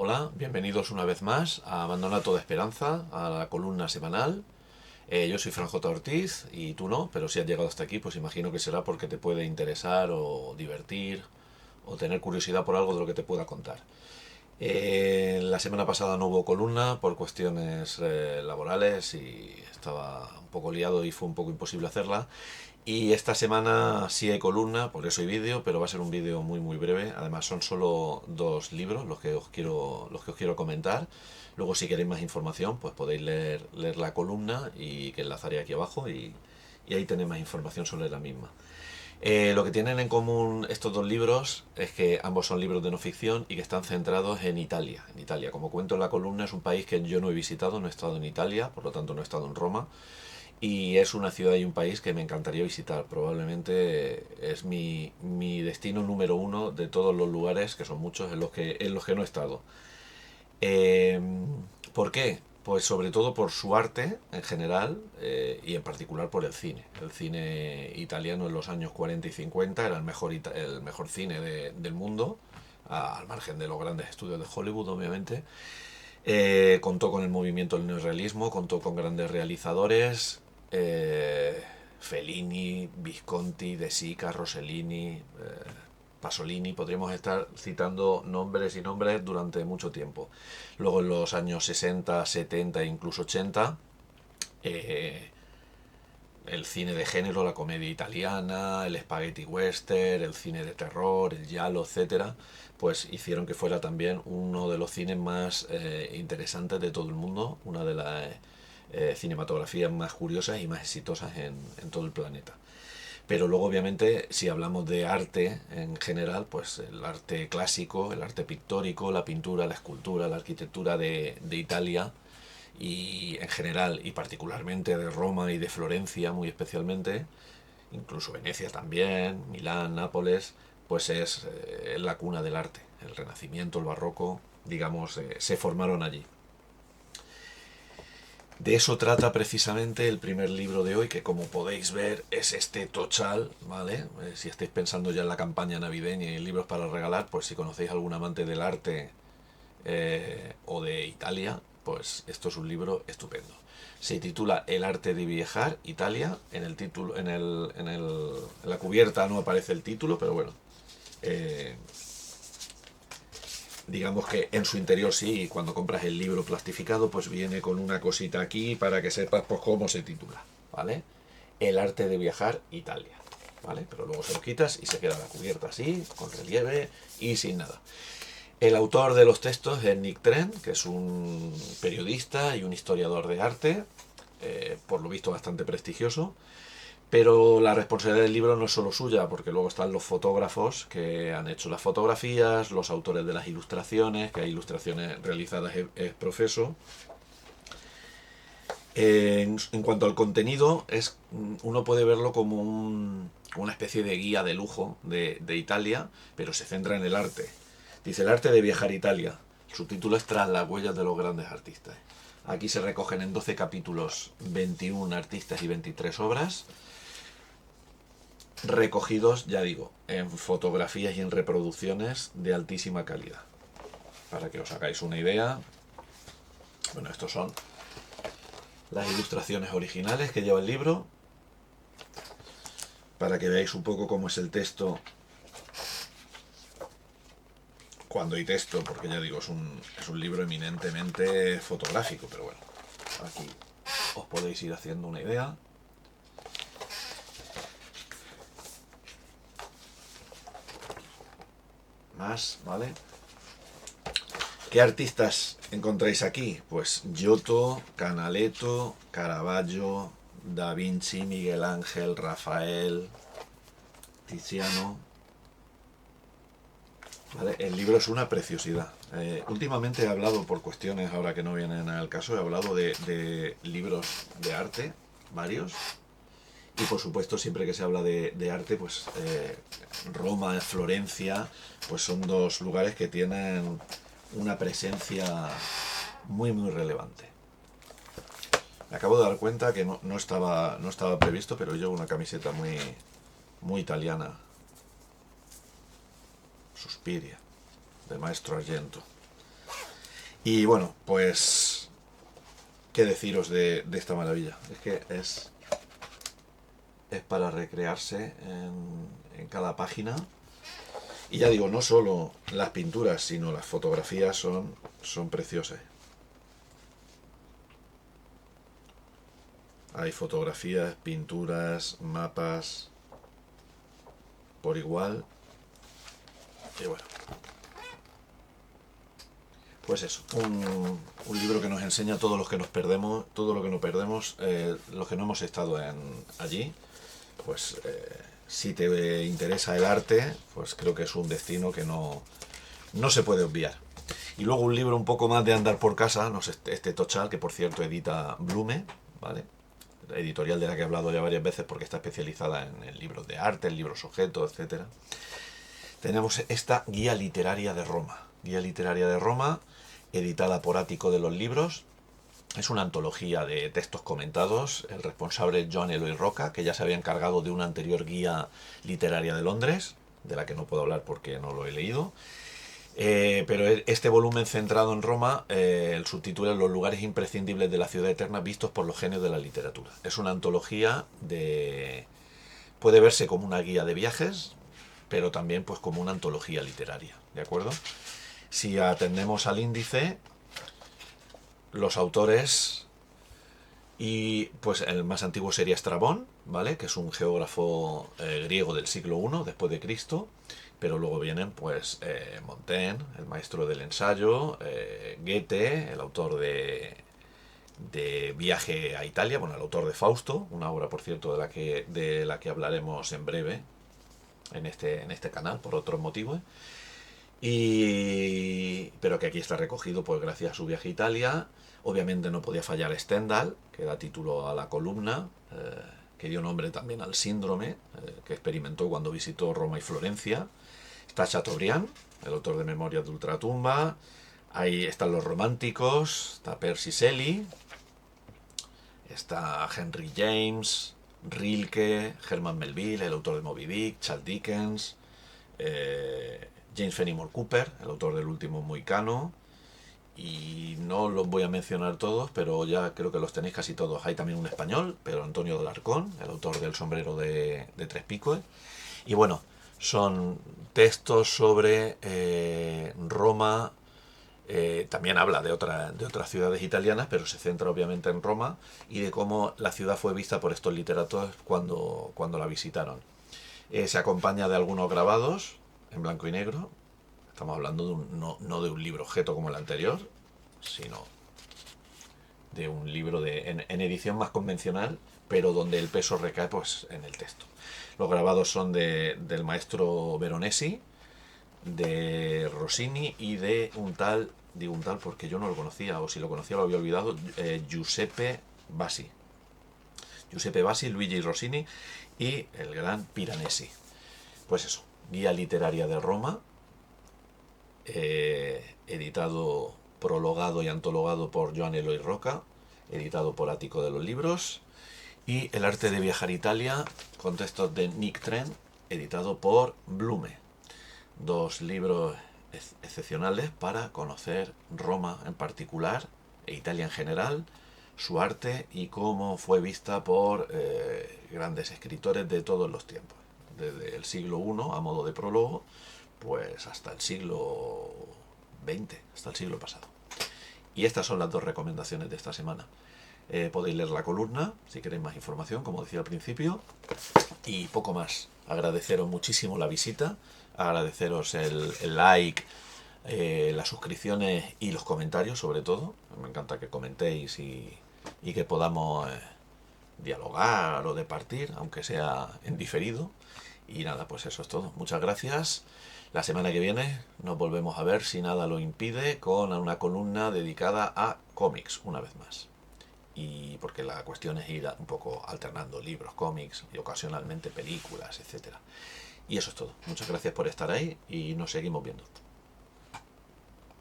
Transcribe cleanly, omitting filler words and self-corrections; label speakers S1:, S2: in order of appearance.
S1: Hola, bienvenidos una vez más a Abandonar toda esperanza, a la columna semanal. Yo soy Fran J. Ortiz y tú no, pero si has llegado hasta aquí, pues imagino que será porque te puede interesar o divertir o tener curiosidad por algo de lo que te pueda contar. La semana pasada no hubo columna por cuestiones laborales y estaba un poco liado y fue un poco imposible hacerla. Y esta semana sí hay columna, por eso hay vídeo, pero va a ser un vídeo muy breve. Además son solo dos libros los que os quiero comentar. Luego si queréis más información, pues podéis leer la columna y que enlazaré aquí abajo y ahí tenéis más información sobre la misma. Lo que tienen en común estos dos libros es que ambos son libros de no ficción y que están centrados en Italia. En Italia, como cuento en la columna, es un país que yo no he visitado, no he estado en Italia, por lo tanto no he estado en Roma. Y es una ciudad y un país que me encantaría visitar. Probablemente es mi destino número uno de todos los lugares, que son muchos, en los que no he estado. Eh, ¿Por qué? Pues sobre todo por su arte en general y en particular por el cine. El cine italiano en los años 40 y 50 era el mejor cine del mundo, al margen de los grandes estudios de Hollywood, obviamente. Contó con el movimiento del neorrealismo, contó con grandes realizadores, Fellini, Visconti, De Sica, Rossellini, Pasolini. Podríamos estar citando nombres y nombres durante mucho tiempo. Luego en los años 60, 70 e incluso 80, eh, el cine de género, la comedia italiana, el spaghetti western, el cine de terror, el giallo, etcétera, pues hicieron que fuera también uno de los cines más interesantes de todo el mundo, una de las cinematografías más curiosas y más exitosas en todo el planeta. Pero luego, obviamente, si hablamos de arte en general, pues el arte clásico, el arte pictórico, la pintura, la escultura, la arquitectura de Italia y en general y particularmente de Roma y de Florencia muy especialmente, incluso Venecia también, Milán, Nápoles, pues es la cuna del arte. El Renacimiento, el Barroco, digamos, se formaron allí. De eso trata precisamente el primer libro de hoy, que como podéis ver es este tochal, ¿vale? Si estáis pensando ya en la campaña navideña y en libros para regalar, pues si conocéis algún amante del arte o de Italia, pues esto es un libro estupendo. Se titula El arte de viajar, Italia. En el título, en la cubierta no aparece el título, pero bueno, eh, digamos que en su interior sí, y cuando compras el libro plastificado, pues viene con una cosita aquí para que sepas pues cómo se titula, ¿vale? El arte de viajar, Italia, ¿vale? Pero luego se lo quitas y se queda la cubierta así, con relieve y sin nada. El autor de los textos es Nick Trent, que es un periodista y un historiador de arte, por lo visto bastante prestigioso, pero la responsabilidad del libro no es solo suya, porque luego están los fotógrafos que han hecho las fotografías, los autores de las ilustraciones, que hay ilustraciones realizadas ex profeso. En cuanto al contenido, uno puede verlo como una especie de guía de lujo de Italia, pero se centra en el arte. Dice el arte de viajar a Italia. Su título es Tras las huellas de los grandes artistas. Aquí se recogen en 12 capítulos 21 artistas y 23 obras, recogidos, ya digo, en fotografías y en reproducciones de altísima calidad. Para que os hagáis una idea, bueno, estos son las ilustraciones originales que lleva el libro, para que veáis un poco cómo es el texto cuando hay texto, porque ya digo, es un libro eminentemente fotográfico, pero bueno, aquí os podéis ir haciendo una idea. Más, ¿vale? ¿Qué artistas encontráis aquí? Pues Giotto, Canaletto, Caravaggio, Da Vinci, Miguel Ángel, Rafael, Tiziano. ¿Vale? El libro es una preciosidad. Últimamente he hablado, por cuestiones ahora que no vienen al caso, he hablado de libros de arte, varios. Y por supuesto, siempre que se habla de arte, pues Roma, Florencia, pues son dos lugares que tienen una presencia muy relevante. Me acabo de dar cuenta que no estaba previsto, pero llevo una camiseta muy italiana. Suspiria, del maestro Argento. Y bueno, pues, ¿qué deciros de esta maravilla? Es que es para recrearse en cada página. Y ya digo, no solo las pinturas, sino las fotografías son preciosas. Hay fotografías, pinturas, mapas, por igual. Y bueno, pues eso, un libro que nos enseña todo lo que nos perdemos, todo lo que no perdemos, los que no hemos estado allí. Pues si te interesa el arte, pues creo que es un destino que no se puede obviar. Y luego un libro un poco más de andar por casa, no sé, este Tochal, que por cierto edita Blume, ¿vale? Editorial de la que he hablado ya varias veces porque está especializada en libros de arte, en libros objetos, etcétera. Tenemos esta Guía Literaria de Roma. Guía Literaria de Roma, editada por Ático de los Libros. Es una antología de textos comentados. El responsable es Joan Eloy Roca, que ya se había encargado de una anterior guía literaria de Londres, de la que no puedo hablar porque no lo he leído. Pero este volumen centrado en Roma, el subtítulo es Los lugares imprescindibles de la ciudad eterna vistos por los genios de la literatura. Es una antología puede verse como una guía de viajes, pero también pues como una antología literaria, ¿de acuerdo? Si atendemos al índice, los autores, y pues el más antiguo sería Estrabón, ¿vale? Que es un geógrafo griego del siglo I después de Cristo. Pero luego vienen pues Montaigne, el maestro del ensayo, Goethe, el autor de Viaje a Italia, bueno, el autor de Fausto, una obra por cierto de la que hablaremos en breve en este canal por otros motivos. Pero que aquí está recogido pues gracias a su viaje a Italia. Obviamente no podía fallar Stendhal, que da título a la columna, que dio nombre también al síndrome que experimentó cuando visitó Roma y Florencia. Está Chateaubriand, el autor de Memorias de Ultratumba. Ahí están los románticos, está Percy Shelley, está Henry James, Rilke, Herman Melville, el autor de Moby Dick, Charles Dickens, James Fenimore Cooper, el autor del Último Mohicano. Y no los voy a mencionar todos, pero ya creo que los tenéis casi todos. Hay también un español, Pedro Antonio de Alarcón, el autor del Sombrero de Tres Picos. Y bueno, son textos sobre Roma. También habla de otras ciudades italianas, pero se centra obviamente en Roma y de cómo la ciudad fue vista por estos literatos cuando la visitaron. Se acompaña de algunos grabados en blanco y negro. Estamos hablando no de un libro objeto como el anterior, sino de un libro en edición más convencional, pero donde el peso recae pues en el texto. Los grabados son del maestro Veronesi, de Rossini y de digo un tal porque yo no lo conocía, o si lo conocía lo había olvidado, Giuseppe Bassi. Giuseppe Bassi, Luigi Rossini y el gran Piranesi. Pues eso, Guía Literaria de Roma, editado, prologado y antologado por Joan Eloy Roca, editado por Ático de los Libros, y El arte de viajar a Italia, con textos de Nick Trent, editado por Blume. Dos libros excepcionales para conocer Roma en particular e Italia en general, su arte y cómo fue vista por grandes escritores de todos los tiempos, desde el siglo I a modo de prólogo, pues hasta el siglo XX, hasta el siglo pasado. Y estas son las dos recomendaciones de esta semana. Podéis leer la columna si queréis más información, como decía al principio, y poco más. Agradeceros muchísimo la visita, agradeceros el like, las suscripciones y los comentarios sobre todo. Me encanta que comentéis y que podamos dialogar o departir, aunque sea en diferido. Y nada, pues eso es todo. Muchas gracias. La semana que viene nos volvemos a ver, si nada lo impide, con una columna dedicada a cómics, una vez más. Y porque la cuestión es ir un poco alternando libros, cómics y ocasionalmente películas, etcétera. Y eso es todo. Muchas gracias por estar ahí y nos seguimos viendo.